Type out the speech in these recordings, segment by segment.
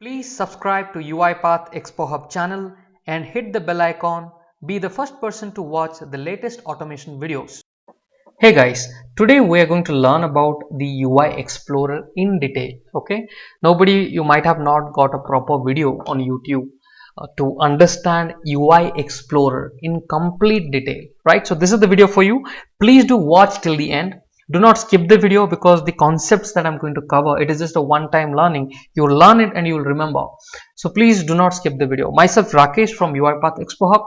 Please subscribe to UiPath Expo Hub channel and hit the bell icon. Be the first person to watch the latest automation videos. Hey guys, today we are going to learn about the UI Explorer in detail. Okay, you might have not got a proper video on YouTube to understand UI Explorer in complete detail, right? So this is the video for you. Please do watch till the end. Do not skip the video because the concepts that I'm going to cover, it is just a one-time learning. You'll learn it and you'll remember. So please do not skip the video. Myself Rakesh from UiPath Expo Hub.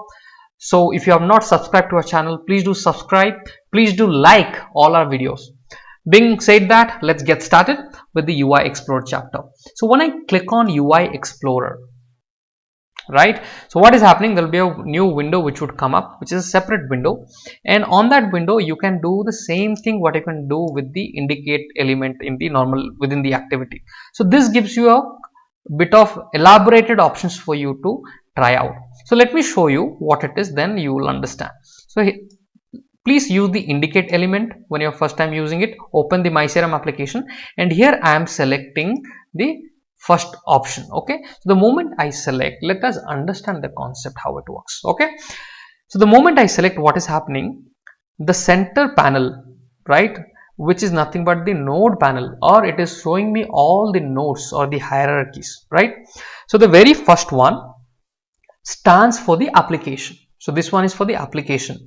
So if you have not subscribed to our channel, please do subscribe. Please do like all our videos. Being said that, let's get started with the UI Explorer chapter. So when I click on UI Explorer, right, so what is happening, there will be a new window which would come up, which is a separate window, and on that window you can do the same thing what you can do with the indicate element in the normal within the activity. So this gives you a bit of elaborated options for you to try out. So let me show you what it is, then you will understand. So please use the indicate element when you're first time using it. Open the MyCRM application, and here I am selecting the first option. Okay, so the moment I select, let us understand the concept how it works. Okay, so the moment I select, what is happening, the center panel, right, which is nothing but the node panel, or it is showing me all the nodes or the hierarchies, right? So the very first one stands for the application. So this one is for the application,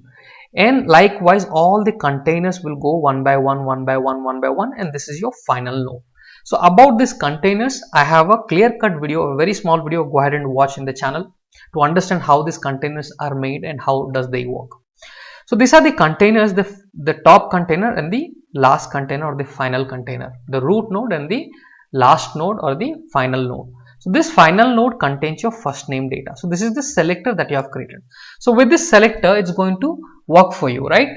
and likewise all the containers will go one by one, and this is your final node. So about these containers, I have a clear-cut video, a very small video. Go ahead and watch in the channel to understand how these containers are made and how does they work. So these are the containers, the top container and the last container or the final container, the root node and the last node or the final node. So this final node contains your first name data. So this is the selector that you have created. So with this selector, it's going to work for you, right?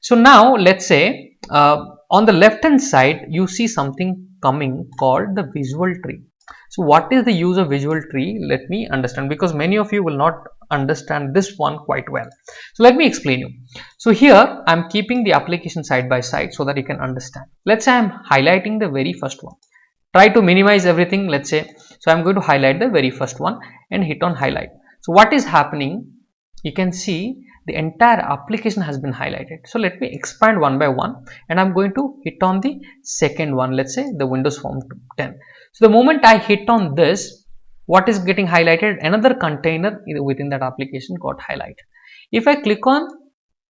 So now let's say on the left hand side, you see something coming called the visual tree. So what is the use of visual tree? Let me understand, because many of you will not understand this one quite well. So let me explain you. So here I'm keeping the application side by side so that you can understand. Let's say I'm highlighting the very first one. Try to minimize everything, let's say. So I'm going to highlight the very first one and hit on highlight. So what is happening, you can see the entire application has been highlighted. So let me expand one by one, and I'm going to hit on the second one, let's say the Windows Form 10. So the moment I hit on this, what is getting highlighted? Another container within that application got highlighted. If I click on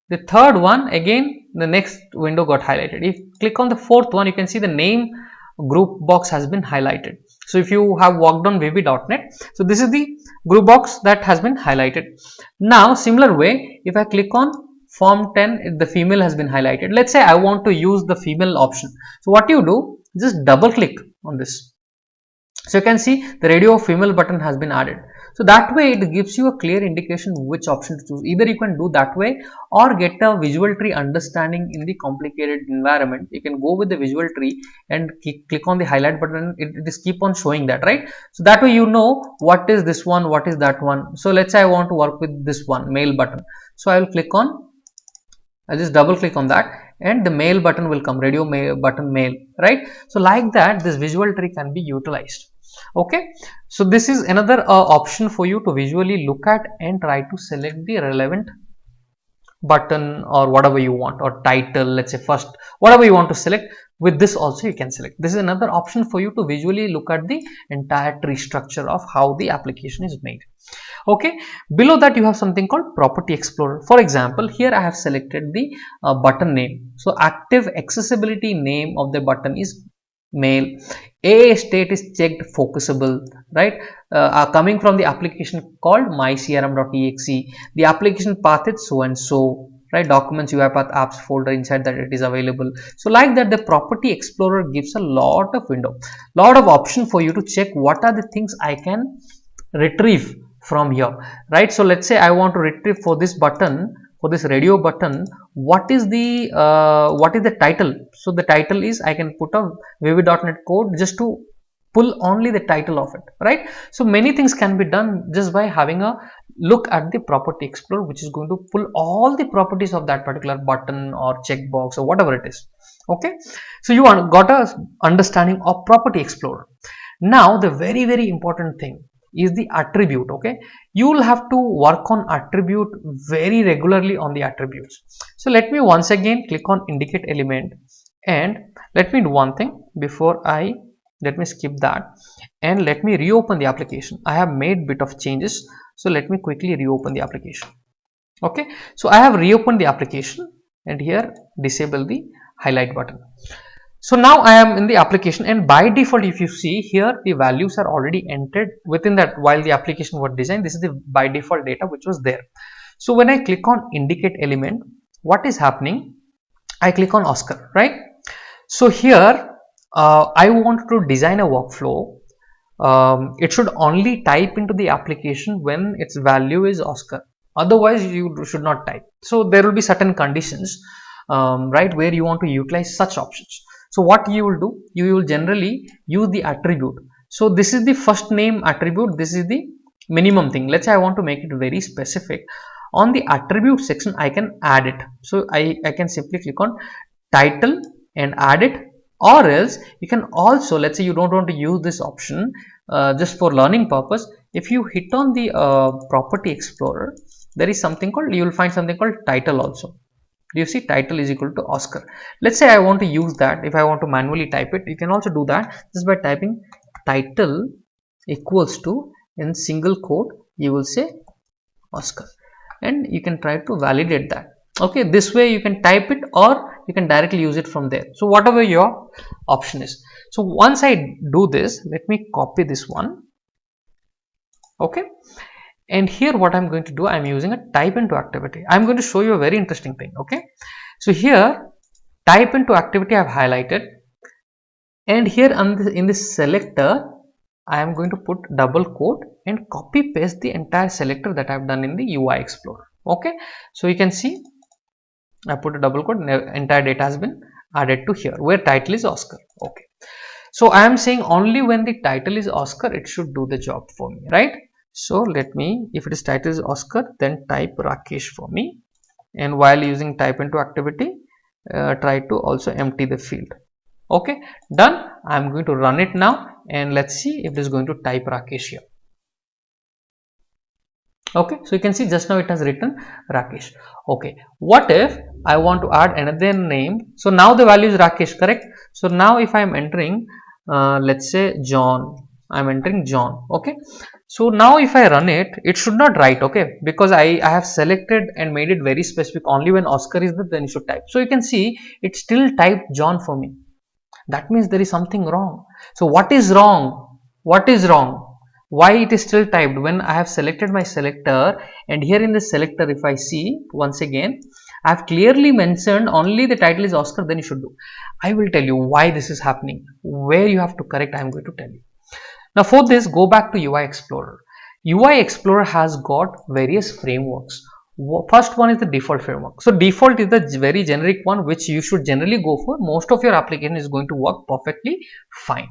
the third one, again the next window got highlighted. If you click on the fourth one, you can see the name group box has been highlighted. So if you have worked on VB.NET, so this is the group box that has been highlighted. Now similar way, if I click on form 10, the female has been highlighted. Let's say I want to use the female option. So what you do, just double click on this. So you can see the radio female button has been added. So that way it gives you a clear indication which option to choose. Either you can do that way or get a visual tree understanding in the complicated environment. You can go with the visual tree and click on the highlight button. It is keep on showing that, right? So that way you know what is this one, what is that one. So let's say I want to work with this one, mail button. So I will click on, I'll just double click on that, and the mail button will come, radio mail button mail, right? So like that, this visual tree can be utilized. Okay, so this is another option for you to visually look at and try to select the relevant button or whatever you want, or title, let's say first, whatever you want to select. With this also you can select. This is another option for you to visually look at the entire tree structure of how the application is made. Okay, below that you have something called property explorer. For example, here I have selected the button name. So active accessibility name of the button is mail. A state is checked focusable, right? Coming from the application called mycrm.exe. The application path is so and so, right? Documents, UiPath apps folder, inside that it is available. So like that, the property explorer gives a lot of window, lot of option for you to check what are the things I can retrieve from here, right? So let's say I want to retrieve for this button, for this radio button, what is the title. So the title is, I can put a VB.NET code just to pull only the title of it, right? So many things can be done just by having a look at the property explorer, which is going to pull all the properties of that particular button or checkbox or whatever it is. Okay, so you got a understanding of property explorer. Now the very important thing is the attribute. Okay, you will have to work on attribute very regularly on the attributes. So let me once again click on indicate element, and let me do one thing before I let me skip that, and let me reopen the application. I have made bit of changes, so let me quickly reopen the application. Okay, so I have reopened the application, and here disable the highlight button. So now I am in the application, and by default, if you see here, the values are already entered within that. While the application was designed, this is the by default data which was there. So when I click on indicate element, what is happening? I click on Oscar, right? So here I want to design a workflow. It should only type into the application when its value is Oscar. Otherwise, you should not type. So there will be certain conditions, right, where you want to utilize such options. So what you will do, you will generally use the attribute. So this is the first name attribute. This is the minimum thing. Let's say I want to make it very specific. On the attribute section, I can add it. So I can simply click on title and add it, or else you can also, let's say you don't want to use this option, just for learning purpose, if you hit on the property explorer, there is something called, you will find something called title also. Do you see title is equal to Oscar? Let's say I want to use that. If I want to manually type it, you can also do that just by typing title equals to, in single quote you will say Oscar, and you can try to validate that. Okay, this way you can type it, or you can directly use it from there. So whatever your option is. So once I do this, let me copy this one. Okay, and here what I'm going to do, I'm using a type into activity. I'm going to show you a very interesting thing. Okay, so here type into activity I've highlighted, and here in this selector I am going to put double quote and copy paste the entire selector that I've done in the UI Explorer. Okay, so you can see I put a double quote, entire data has been added to here where title is Oscar. Okay, so I am saying only when the title is Oscar it should do the job for me, right? So let me, if it is title is Oscar, then type Rakesh for me, and while using type into activity, try to also empty the field. Okay, done. I'm going to run it now, and let's see if it is going to type Rakesh here. Okay, so you can see just now it has written Rakesh. Okay, what if I want to add another name? So now the value is Rakesh, correct? So now if I am entering, let's say John, I'm entering John. Okay, so now if I run it, it should not write, okay, because I have selected and made it very specific. Only when Oscar is there, then you should type. So you can see it still typed John for me. That means there is something wrong. So what is wrong? What is wrong? Why it is still typed when I have selected my selector, and here in the selector, if I see once again, I have clearly mentioned only the title is Oscar, then you should do. I will tell you why this is happening. Where you have to correct, I am going to tell you. Now for this, go back to UI Explorer. UI Explorer has got various frameworks. First one is the default framework. So default is the very generic one which you should generally go for. Most of your application is going to work perfectly fine.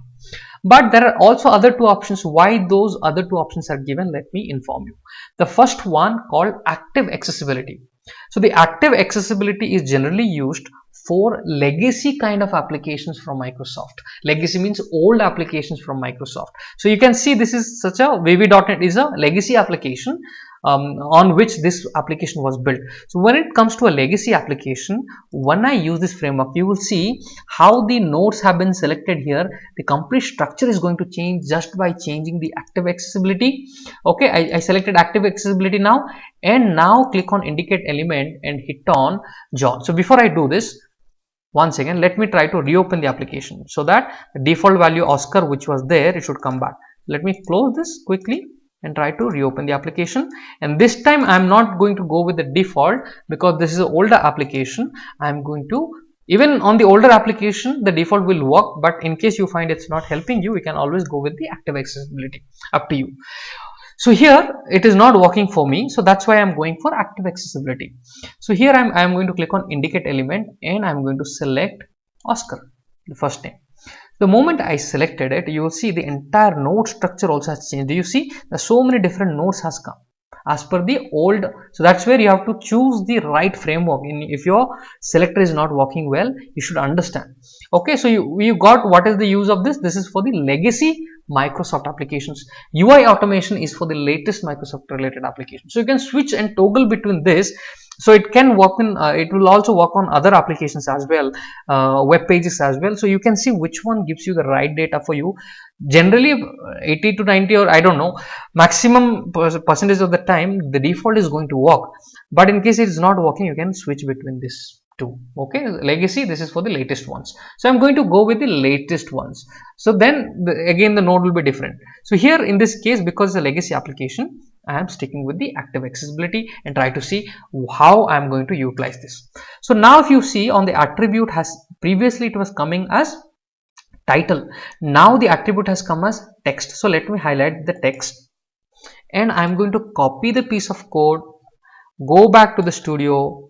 But there are also other two options. Why those other two options are given, let me inform you. The first one called active accessibility. So the active accessibility is generally used for legacy kind of applications from Microsoft. Legacy means old applications from Microsoft. So you can see this is such a VB.NET is a legacy application on which this application was built. So when it comes to a legacy application, when I use this framework, you will see how the nodes have been selected here. The complete structure is going to change just by changing the active accessibility. Okay, I selected active accessibility now, and now click on indicate element and hit on John. So before I do this, once again, let me try to reopen the application so that the default value Oscar which was there, it should come back. Let me close this quickly and try to reopen the application, and this time I am not going to go with the default because this is an older application. I am going to, even on the older application the default will work, but in case you find it's not helping you, you can always go with the active accessibility, up to you. So here it is not working for me, so that's why I'm going for active accessibility. So here I'm going to click on indicate element, and I'm going to select Oscar, the first name. The moment I selected it, you will see the entire node structure also has changed. Do you see? There's so many different nodes has come as per the old. So that's where you have to choose the right framework. If your selector is not working well, you should understand. Okay, so you got what is the use of this. This is for the legacy Microsoft applications. UI automation is for the latest Microsoft related applications. So you can switch and toggle between this. So it can work in, it will also work on other applications as well, web pages as well. So you can see which one gives you the right data for you. Generally 80 to 90, or I don't know, maximum percentage of the time the default is going to work, but in case it is not working, you can switch between this two. Okay, legacy, this is for the latest ones. So I'm going to go with the latest ones. So then again the node will be different. So here in this case, because it's a legacy application, I am sticking with the active accessibility and try to see how I am going to utilize this. So now if you see on the attribute, has previously it was coming as title, now the attribute has come as text. So let me highlight the text and I'm going to copy the piece of code, go back to the studio,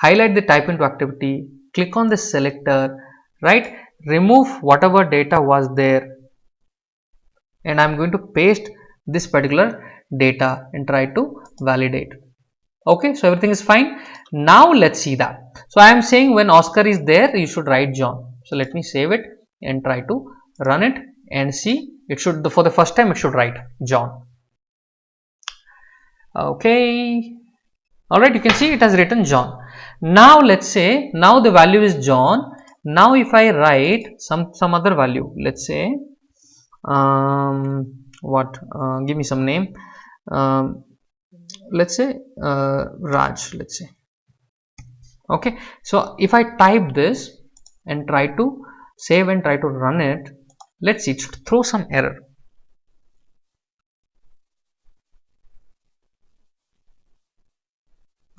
highlight the type into activity, click on the selector, right, remove whatever data was there, and I'm going to paste this particular data and try to validate. Okay, so everything is fine. Now let's see that. So I am saying when Oscar is there, you should write John. So let me save it and try to run it and see. It should, for the first time, it should write John. Okay, all right, you can see it has written John. Now let's say now the value is John. Now if I write some other value, let's say give me some name, let's say Raj, let's say. Okay, so if I type this and try to save and try to run it, let's see, it should throw some error.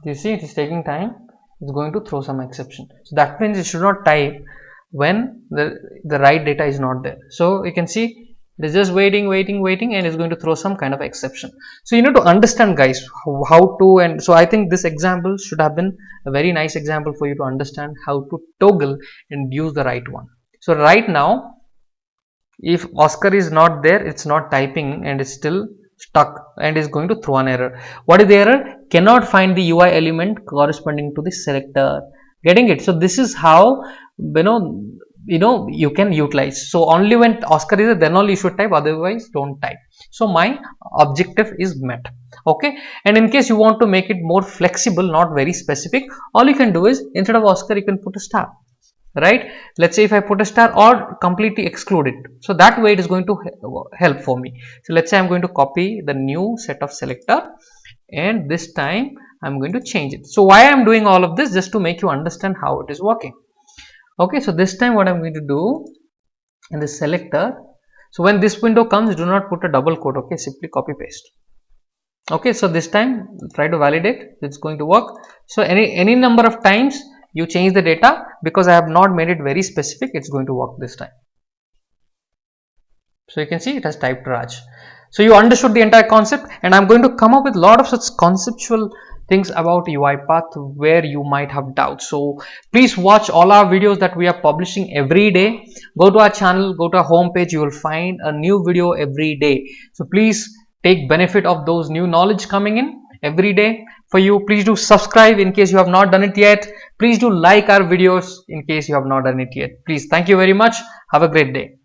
You see it is taking time, it's going to throw some exception. So that means it should not type when the right data is not there. So you can see it is just waiting and it's going to throw some kind of exception. So you need to understand, guys, how to, and so I think this example should have been a very nice example for you to understand how to toggle and use the right one. So right now if Oscar is not there, it's not typing and it's still stuck and is going to throw an error. What is the error? Cannot find the UI element corresponding to the selector. Getting it? So this is how you can utilize. So only when Oscar is there, then only you should type, otherwise don't type. So my objective is met. Okay, and in case you want to make it more flexible, not very specific, all you can do is instead of Oscar you can put a star, right? Let's say if I put a star or completely exclude it, so that way it is going to help for me. So let's say I'm going to copy the new set of selector and this time I'm going to change it. So why I'm doing all of this? Just to make you understand how it is working. Okay, so this time what I'm going to do in the selector, so when this window comes, do not put a double quote. Okay, simply copy paste. Okay, so this time try to validate, it's going to work. So any number of times you change the data, because I have not made it very specific, it's going to work this time. So you can see it has typed Raj. So you understood the entire concept, and I'm going to come up with a lot of such conceptual things about UiPath where you might have doubts. So please watch all our videos that we are publishing every day. Go to our channel, go to our homepage, you will find a new video every day. So please take benefit of those new knowledge coming in every day for you. Please do subscribe in case you have not done it yet. Please do like our videos in case you have not done it yet. Please, thank you very much. Have a great day.